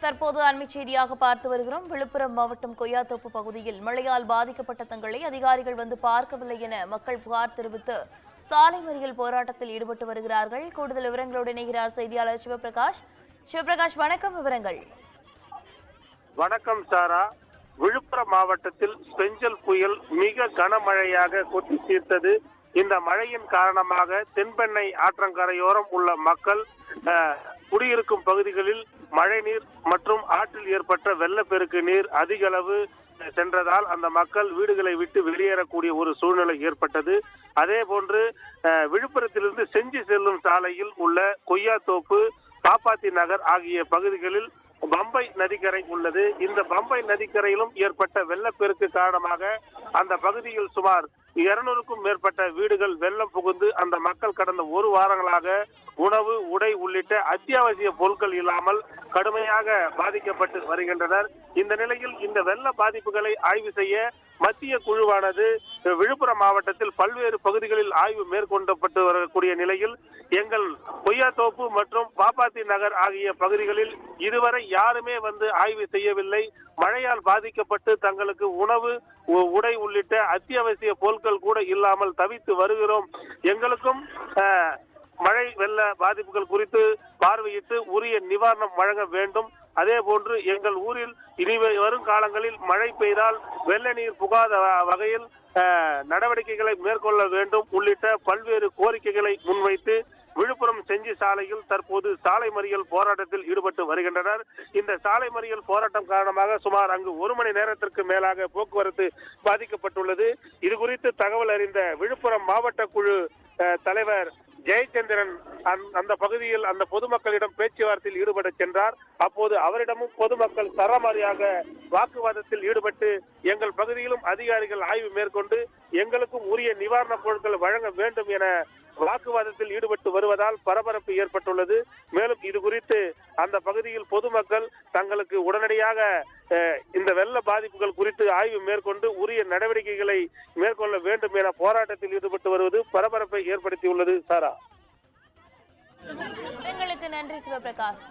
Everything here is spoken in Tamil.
தற்போது அண்மை செய்தியாக பார்த்து வருகிறோம். விழுப்புரம் மாவட்டம் கொய்யாத்தோப்பு பகுதியில் மழையால் பாதிக்கப்பட்ட தங்களை அதிகாரிகள் வந்து பார்க்கவில்லை என மக்கள் புகார் தெரிவித்து சாலை மறியல் போராட்டத்தில் ஈடுபட்டு வருகிறார்கள். கூடுதல் விவரங்களோடு இணைகிறார் செய்தியாளர் சிவபிரகாஷ். சிவபிரகாஷ், வணக்கம். விவரங்கள். வணக்கம் சாரா. விழுப்புரம் மாவட்டத்தில் பெஞ்சல் புயல் மிக கனமழையாக கொட்டி தீர்த்தது. இந்த மழையின் காரணமாக தென்பெண்ணை ஆற்றங்கரையோரம் உள்ள மக்கள் குடியிருக்கும் பகுதிகளில் மழைநீர் மற்றும் ஆற்றில் ஏற்பட்ட வெள்ளப்பெருக்கு நீர் அதிக அளவு சென்றதால் அந்த மக்கள் வீடுகளை விட்டு வெளியேறக்கூடிய ஒரு சூழ்நிலை ஏற்பட்டது. அதே போன்று விழுப்புரத்திலிருந்து செஞ்சி செல்லும் சாலையில் உள்ள கொய்யாத்தோப்பு, பாப்பாத்தி நகர் ஆகிய பகுதிகளில் பம்பை நதிக்கரை உள்ளது. இந்த பம்பை நதிக்கரையிலும் ஏற்பட்ட வெள்ளப்பெருக்கு காரணமாக அந்த பகுதியில் சுமார் 200க்கும் மேற்பட்ட வீடுகள் வெள்ளம் புகுந்து அந்த மக்கள் கடந்த ஒரு வாரங்களாக உணவு, உடை உள்ளிட்ட அத்தியாவசிய பொருட்கள் இல்லாமல் கடுமையாக பாதிக்கப்பட்டு வருகின்றனர். இந்த நிலையில் இந்த வெள்ள பாதிப்புகளை ஆய்வு செய்ய மத்திய குழுவானது விழுப்புரம் மாவட்டத்தில் பல்வேறு பகுதிகளில் ஆய்வு மேற்கொள்ளப்பட்டு வரக்கூடிய நிலையில் எங்கள் கொய்யாத்தோப்பு மற்றும் பாப்பாத்தி நகர் ஆகிய பகுதிகளில் இதுவரை யாருமே வந்து ஆய்வு செய்யவில்லை. மழையால் பாதிக்கப்பட்டு தங்களுக்கு உணவு, உடை உள்ளிட்ட அத்தியாவசிய பொருட்கள் கூட இல்லாமல் தவித்து வருகிறோம். எங்களுக்கும் மழை வெள்ள பாதிப்புகள் குறித்து பார்வையிட்டு உரிய நிவாரணம் வழங்க வேண்டும். அதே போன்று எங்கள் ஊரில் இனி வரும் காலங்களில் மழை பெய்தால் வெள்ள நீர் புகாத வகையில் நடவடிக்கைகளை மேற்கொள்ள வேண்டும் உள்ளிட்ட பல்வேறு கோரிக்கைகளை முன்வைத்து விழுப்புரம் செஞ்சி சாலையில் தற்போது சாலை மறியல் போராட்டத்தில் ஈடுபட்டு வருகின்றனர். இந்த சாலை மறியல் போராட்டம் காரணமாக சுமார் அங்கு 1 மணி நேரத்திற்கு மேலாக போக்குவரத்து பாதிக்கப்பட்டுள்ளது. இது குறித்து தகவல் அறிந்த விழுப்புரம் மாவட்ட குழு தலைவர் ஜெயச்சந்திரன் அந்த பகுதியில் அந்த பொதுமக்களிடம் பேச்சுவார்த்தையில் ஈடுபட சென்றார். அப்போது அவரிடமும் பொதுமக்கள் சரமாரியாக வாக்குவாதத்தில் ஈடுபட்டு எங்கள் பகுதியிலும் அதிகாரிகள் ஆய்வு மேற்கொண்டு எங்களுக்கும் உரிய நிவாரணப் பொருட்கள் வழங்க வேண்டும் என வாக்குவாதத்தில் ஈடுபட்டு வருவதால் பரபரப்பு ஏற்பட்டுள்ளது. மேலும் இது குறித்து அந்த பகுதியில் பொதுமக்கள் தங்களுக்கு உடனடியாக இந்த வெள்ள பாதிப்புகள் குறித்து ஆய்வு மேற்கொண்டு உரிய நடவடிக்கைகளை மேற்கொள்ள வேண்டும் என போராட்டத்தில் ஈடுபட்டு வருவது பரபரப்பை ஏற்படுத்தியுள்ளது. சாரா, நன்றி சிவபிரகாஷ்.